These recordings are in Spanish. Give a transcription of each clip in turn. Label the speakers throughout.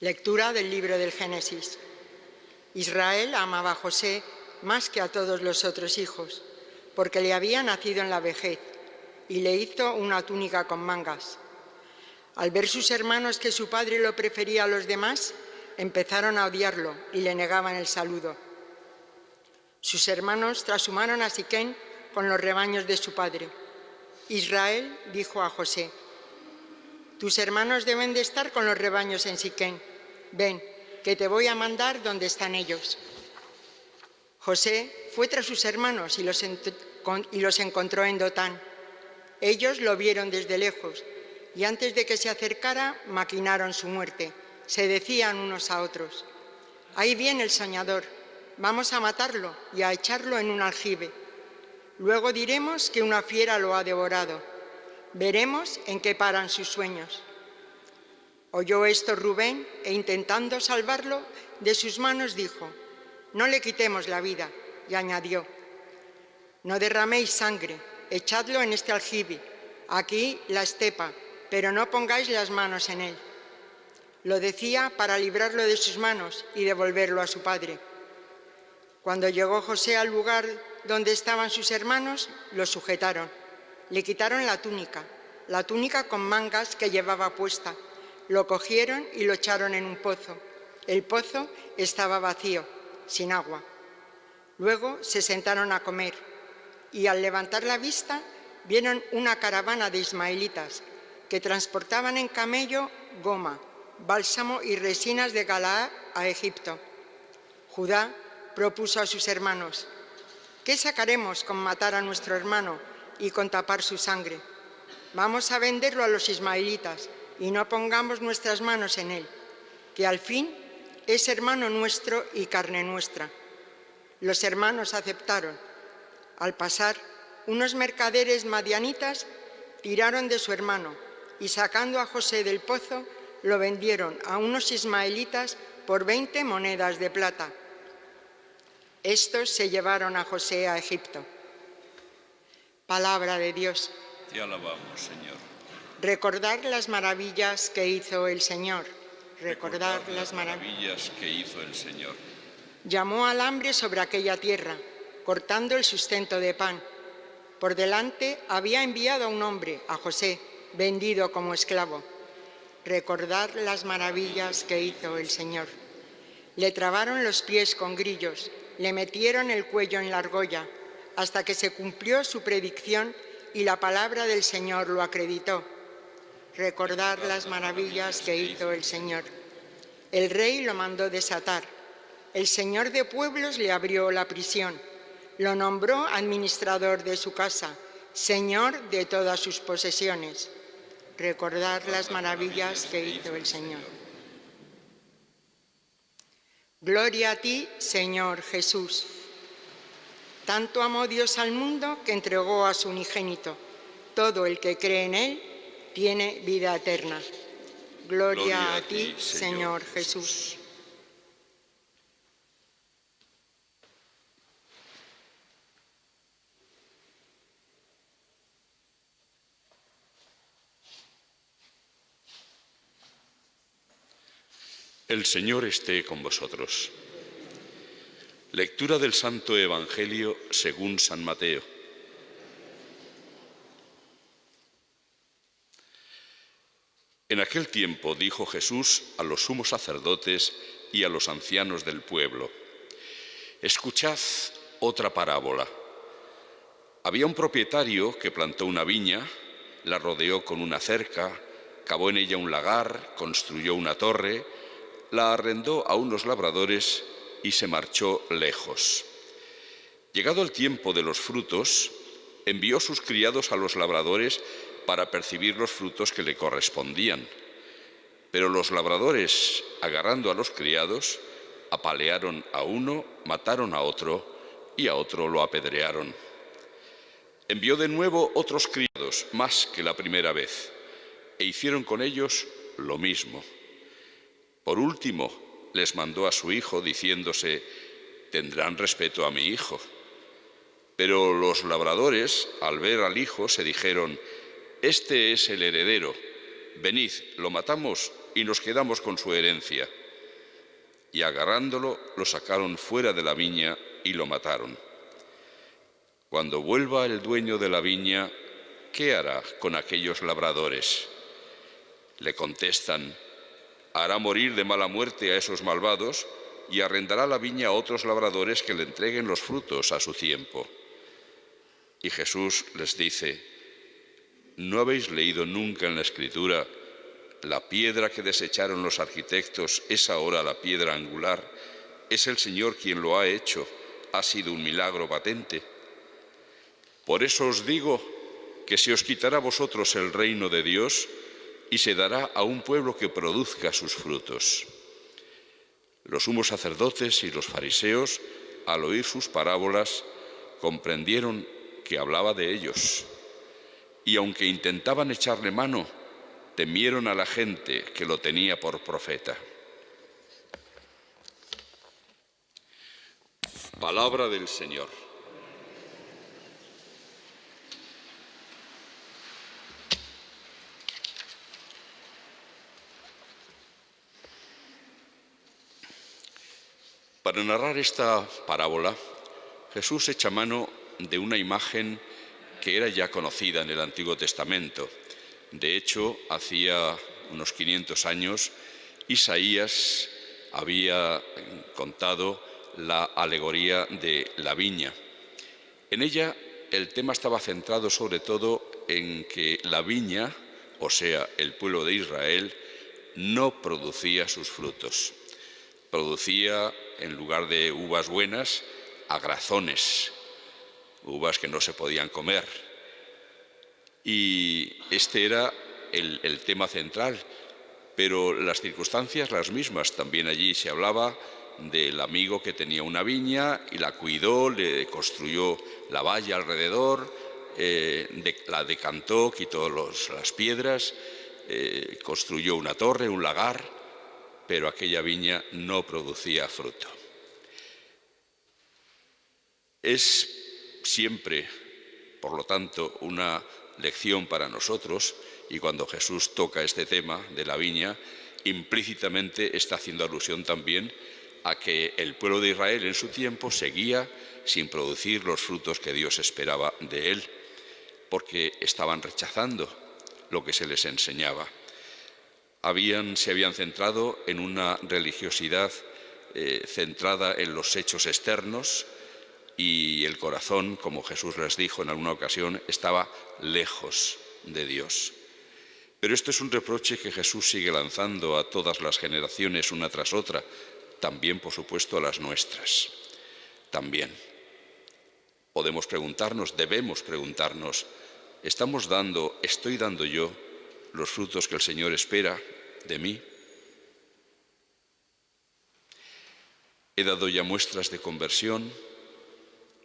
Speaker 1: Lectura del libro del Génesis. Israel amaba a José más que a todos los otros hijos, porque le había nacido en la vejez, y le hizo una túnica con mangas. Al ver sus hermanos que su padre lo prefería a los demás, empezaron a odiarlo y le negaban el saludo. Sus hermanos trashumaron a Siquén con los rebaños de su padre. Israel dijo a José: «Tus hermanos deben de estar con los rebaños en Siquén. Ven, que te voy a mandar donde están ellos». José fue tras sus hermanos y los encontró en Dotán. Ellos lo vieron desde lejos y antes de que se acercara maquinaron su muerte. Se decían unos a otros: «Ahí viene el soñador, vamos a matarlo y a echarlo en un aljibe. Luego diremos que una fiera lo ha devorado. Veremos en qué paran sus sueños». Oyó esto Rubén e intentando salvarlo de sus manos dijo: «No le quitemos la vida», y añadió: «No derraméis sangre, echadlo en este aljibe, aquí la estepa, pero no pongáis las manos en él». Lo decía para librarlo de sus manos y devolverlo a su padre. Cuando llegó José al lugar donde estaban sus hermanos, lo sujetaron. Le quitaron la túnica con mangas que llevaba puesta. Lo cogieron y lo echaron en un pozo. El pozo estaba vacío, sin agua. Luego se sentaron a comer y al levantar la vista vieron una caravana de ismaelitas que transportaban en camello goma, bálsamo y resinas de Galaad a Egipto. Judá propuso a sus hermanos: «¿Qué sacaremos con matar a nuestro hermano y con tapar su sangre? Vamos a venderlo a los ismaelitas y no pongamos nuestras manos en él, que al fin es hermano nuestro y carne nuestra». Los hermanos aceptaron. Al pasar, unos mercaderes madianitas tiraron de su hermano y sacando a José del pozo, lo vendieron a unos ismaelitas por 20 monedas de plata. Estos se llevaron a José a Egipto. Palabra de Dios.
Speaker 2: Te alabamos, Señor.
Speaker 1: Recordad las maravillas que hizo el Señor. Recordad las
Speaker 2: maravillas que hizo el Señor.
Speaker 1: Llamó al hambre sobre aquella tierra, cortando el sustento de pan. Por delante había enviado a un hombre, a José, vendido como esclavo. Recordad las maravillas que hizo el Señor. Le trabaron los pies con grillos, le metieron el cuello en la argolla, hasta que se cumplió su predicción y la palabra del Señor lo acreditó. Recordad las maravillas que hizo el Señor. El rey lo mandó desatar. El Señor de pueblos le abrió la prisión. Lo nombró administrador de su casa, Señor de todas sus posesiones. Recordad las maravillas que hizo el Señor. Gloria a ti, Señor Jesús. Tanto amó Dios al mundo que entregó a su unigénito. Todo el que cree en él tiene vida eterna. Gloria a ti, Señor Jesús.
Speaker 2: El Señor esté con vosotros. Lectura del Santo Evangelio según San Mateo. En aquel tiempo dijo Jesús a los sumos sacerdotes y a los ancianos del pueblo: «Escuchad otra parábola. Había un propietario que plantó una viña, la rodeó con una cerca, cavó en ella un lagar, construyó una torre, la arrendó a unos labradores y se marchó lejos. Llegado el tiempo de los frutos, envió sus criados a los labradores para percibir los frutos que le correspondían. Pero los labradores, agarrando a los criados, apalearon a uno, mataron a otro y a otro lo apedrearon. Envió de nuevo otros criados, más que la primera vez, e hicieron con ellos lo mismo. Por último, les mandó a su hijo, diciéndose: tendrán respeto a mi hijo. Pero los labradores, al ver al hijo, se dijeron: este es el heredero, venid, lo matamos y nos quedamos con su herencia. Y agarrándolo, lo sacaron fuera de la viña y lo mataron. Cuando vuelva el dueño de la viña, ¿qué hará con aquellos labradores? Le contestan: hará morir de mala muerte a esos malvados y arrendará la viña a otros labradores que le entreguen los frutos a su tiempo. Y Jesús les dice: ¿no habéis leído nunca en la Escritura: la piedra que desecharon los arquitectos es ahora la piedra angular? Es el Señor quien lo ha hecho, ha sido un milagro patente. Por eso os digo que se os quitará a vosotros el reino de Dios y se dará a un pueblo que produzca sus frutos. Los sumos sacerdotes y los fariseos, al oír sus parábolas, comprendieron que hablaba de ellos, y aunque intentaban echarle mano, temieron a la gente que lo tenía por profeta. Palabra del Señor. Para narrar esta parábola, Jesús echa mano de una imagen que era ya conocida en el Antiguo Testamento. De hecho, hacía unos 500 años, Isaías había contado la alegoría de la viña. En ella, el tema estaba centrado sobre todo en que la viña, o sea, el pueblo de Israel, no producía sus frutos. Producía, en lugar de uvas buenas, agrazones, uvas que no se podían comer. Y este era el tema central, pero las circunstancias las mismas. También allí se hablaba del amigo que tenía una viña y la cuidó, le construyó la valla alrededor, la decantó, quitó las piedras, construyó una torre, un lagar, pero aquella viña no producía fruto. Es siempre, por lo tanto, una lección para nosotros, y cuando Jesús toca este tema de la viña, implícitamente está haciendo alusión también a que el pueblo de Israel en su tiempo seguía sin producir los frutos que Dios esperaba de él, porque estaban rechazando lo que se les enseñaba. Se habían centrado en una religiosidad centrada en los hechos externos, y el corazón, como Jesús les dijo en alguna ocasión, estaba lejos de Dios. Pero esto es un reproche que Jesús sigue lanzando a todas las generaciones una tras otra, también, por supuesto, a las nuestras. También podemos preguntarnos, debemos preguntarnos: ¿estoy dando yo los frutos que el Señor espera de mí? ¿He dado ya muestras de conversión?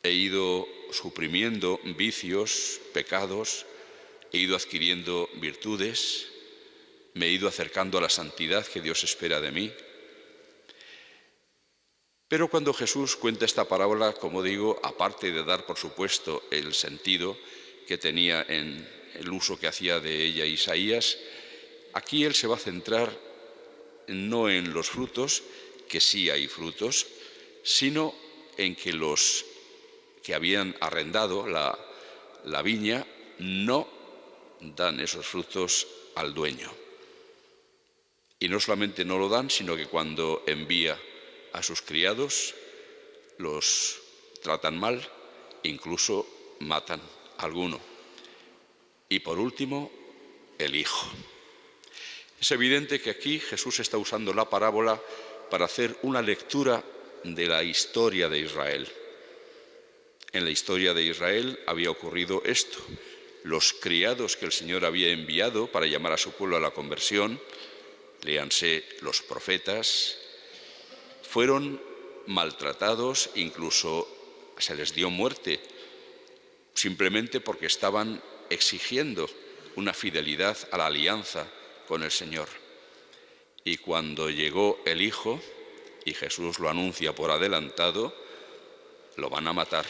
Speaker 2: ¿He ido suprimiendo vicios, pecados? ¿He ido adquiriendo virtudes? ¿Me he ido acercando a la santidad que Dios espera de mí? Pero cuando Jesús cuenta esta parábola, como digo, aparte de dar, por supuesto, el sentido que tenía en el uso que hacía de ella Isaías, aquí él se va a centrar no en los frutos, que sí hay frutos, sino en que los que habían arrendado la viña no dan esos frutos al dueño. Y no solamente no lo dan, sino que cuando envía a sus criados los tratan mal, incluso matan a alguno. Y por último, el hijo. Es evidente que aquí Jesús está usando la parábola para hacer una lectura de la historia de Israel. En la historia de Israel había ocurrido esto: los criados que el Señor había enviado para llamar a su pueblo a la conversión, léanse los profetas, fueron maltratados, incluso se les dio muerte, simplemente porque estaban exigiendo una fidelidad a la alianza con el Señor. Y cuando llegó el Hijo, y Jesús lo anuncia por adelantado, lo van a matar.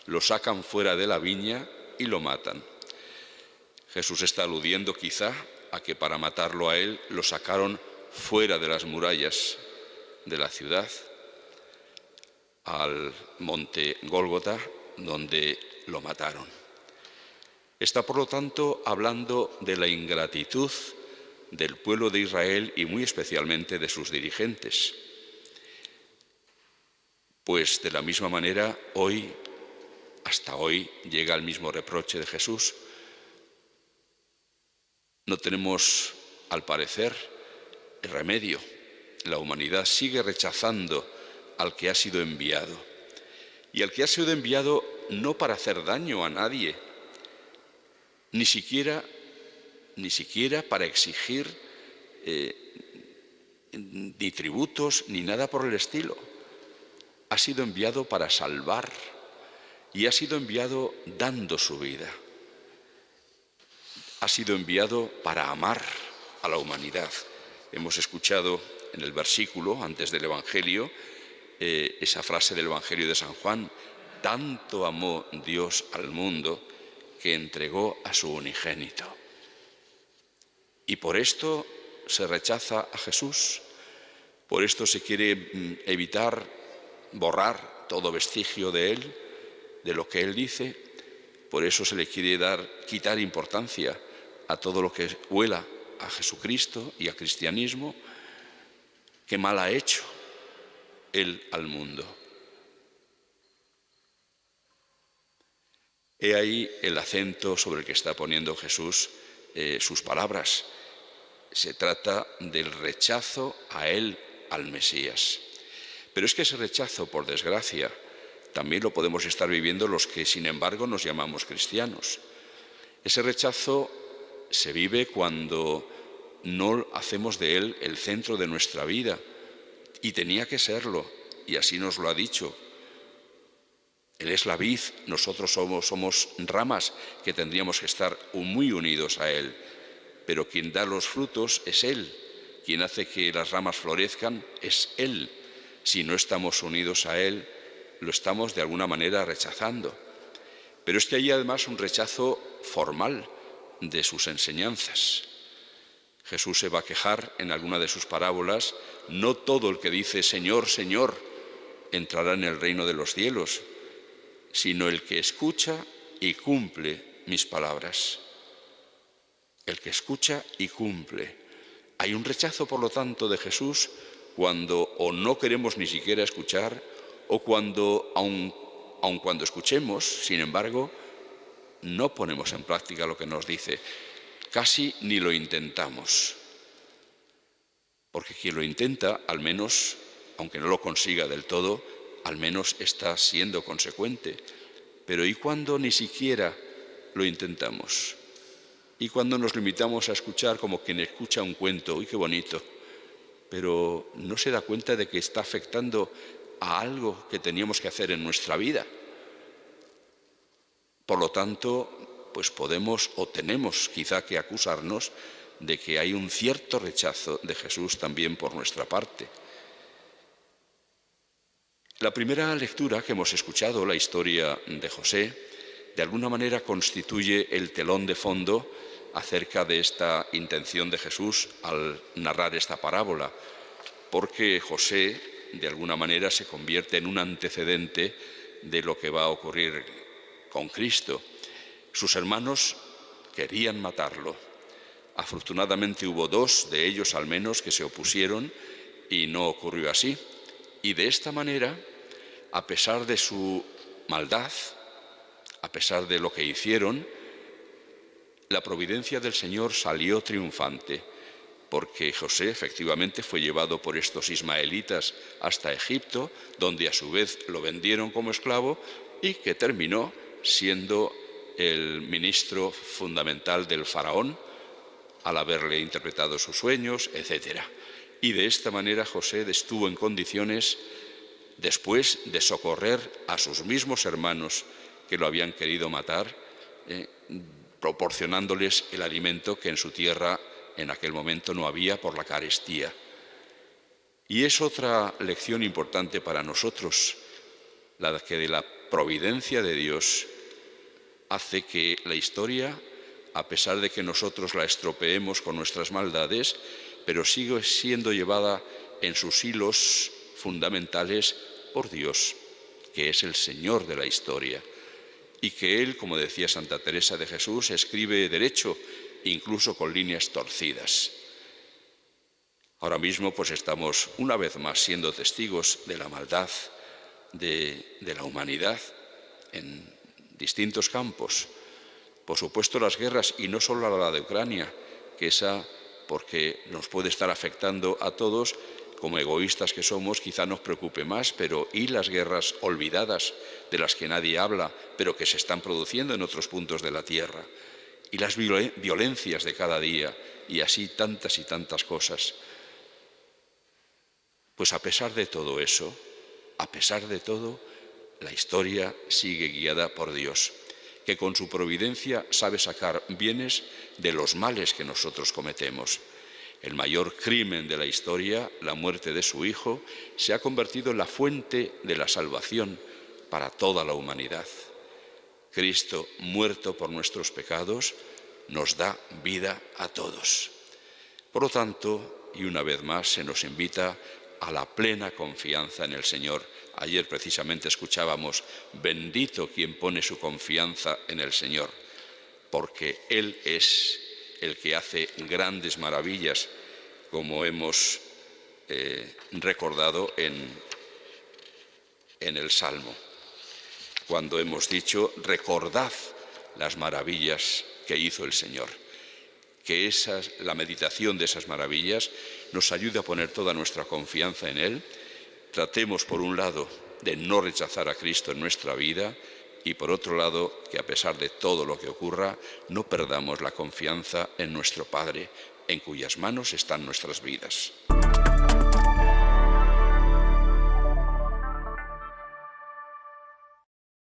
Speaker 2: Lo sacan fuera de la viña y lo matan. Jesús está aludiendo quizá a que para matarlo a él lo sacaron fuera de las murallas de la ciudad, al monte Gólgota, donde lo mataron. Está, por lo tanto, hablando de la ingratitud del pueblo de Israel y muy especialmente de sus dirigentes. Pues de la misma manera, hasta hoy, llega el mismo reproche de Jesús. No tenemos, al parecer, remedio. La humanidad sigue rechazando al que ha sido enviado. Y al que ha sido enviado no para hacer daño a nadie, ni siquiera para exigir ni tributos ni nada por el estilo. Ha sido enviado para salvar y ha sido enviado dando su vida. Ha sido enviado para amar a la humanidad. Hemos escuchado en el versículo antes del Evangelio esa frase del Evangelio de San Juan: tanto amó Dios al mundo que entregó a su unigénito. Y por esto se rechaza a Jesús, por esto se quiere evitar, borrar todo vestigio de él, de lo que él dice, por eso se le quiere quitar importancia a todo lo que huela a Jesucristo y al cristianismo. ¿Qué mal ha hecho él al mundo? He ahí el acento sobre el que está poniendo Jesús sus palabras. Se trata del rechazo a él, al Mesías. Pero es que ese rechazo, por desgracia, también lo podemos estar viviendo los que, sin embargo, nos llamamos cristianos. Ese rechazo se vive cuando no hacemos de él el centro de nuestra vida, y tenía que serlo, y así nos lo ha dicho. Él es la vid, nosotros somos ramas que tendríamos que estar muy unidos a él, pero quien da los frutos es él, quien hace que las ramas florezcan es él. Si no estamos unidos a él, lo estamos de alguna manera rechazando. Pero es que hay además un rechazo formal de sus enseñanzas. Jesús se va a quejar en alguna de sus parábolas: no todo el que dice Señor, Señor, entrará en el reino de los cielos, sino el que escucha y cumple mis palabras. El que escucha y cumple. Hay un rechazo, por lo tanto, de Jesús cuando o no queremos ni siquiera escuchar, o cuando, aun cuando escuchemos, sin embargo, no ponemos en práctica lo que nos dice. Casi ni lo intentamos. Porque quien lo intenta, al menos, aunque no lo consiga del todo, al menos está siendo consecuente. Pero ¿y cuando ni siquiera lo intentamos? ¿Y cuando nos limitamos a escuchar como quien escucha un cuento? ¡Uy, qué bonito! Pero no se da cuenta de que está afectando a algo que teníamos que hacer en nuestra vida. Por lo tanto, pues podemos o tenemos quizá que acusarnos de que hay un cierto rechazo de Jesús también por nuestra parte. La primera lectura que hemos escuchado, la historia de José, de alguna manera constituye el telón de fondo acerca de esta intención de Jesús al narrar esta parábola, porque José, de alguna manera, se convierte en un antecedente de lo que va a ocurrir con Cristo. Sus hermanos querían matarlo. Afortunadamente hubo 2 de ellos al menos que se opusieron y no ocurrió así. Y de esta manera, a pesar de su maldad, a pesar de lo que hicieron, la providencia del Señor salió triunfante, porque José efectivamente fue llevado por estos ismaelitas hasta Egipto, donde a su vez lo vendieron como esclavo y que terminó siendo el ministro fundamental del faraón al haberle interpretado sus sueños, etc. Y de esta manera José estuvo en condiciones, después de socorrer a sus mismos hermanos que lo habían querido matar, proporcionándoles el alimento que en su tierra en aquel momento no había por la carestía. Y es otra lección importante para nosotros, la que de la providencia de Dios hace que la historia a pesar de que nosotros la estropeemos con nuestras maldades, pero sigue siendo llevada en sus hilos fundamentales por Dios, que es el Señor de la historia, y que Él, como decía Santa Teresa de Jesús, escribe derecho, incluso con líneas torcidas. Ahora mismo pues estamos una vez más siendo testigos de la maldad de la humanidad en distintos campos. Por supuesto las guerras, y no solo la de Ucrania, que esa, porque nos puede estar afectando a todos, como egoístas que somos, quizá nos preocupe más, pero ¿y las guerras olvidadas de las que nadie habla, pero que se están produciendo en otros puntos de la tierra? Y las violencias de cada día, y así tantas y tantas cosas. Pues a pesar de todo eso, a pesar de todo, la historia sigue guiada por Dios, que con su providencia sabe sacar bienes de los males que nosotros cometemos. El mayor crimen de la historia, la muerte de su Hijo, se ha convertido en la fuente de la salvación para toda la humanidad. Cristo, muerto por nuestros pecados, nos da vida a todos. Por lo tanto, y una vez más, se nos invita a la plena confianza en el Señor. Ayer precisamente escuchábamos, bendito quien pone su confianza en el Señor, porque Él es el que hace grandes maravillas, como hemos recordado en el Salmo, cuando hemos dicho, recordad las maravillas que hizo el Señor. Que la meditación de esas maravillas nos ayude a poner toda nuestra confianza en Él. Tratemos, por un lado, de no rechazar a Cristo en nuestra vida, y por otro lado, que a pesar de todo lo que ocurra, no perdamos la confianza en nuestro Padre, en cuyas manos están nuestras vidas.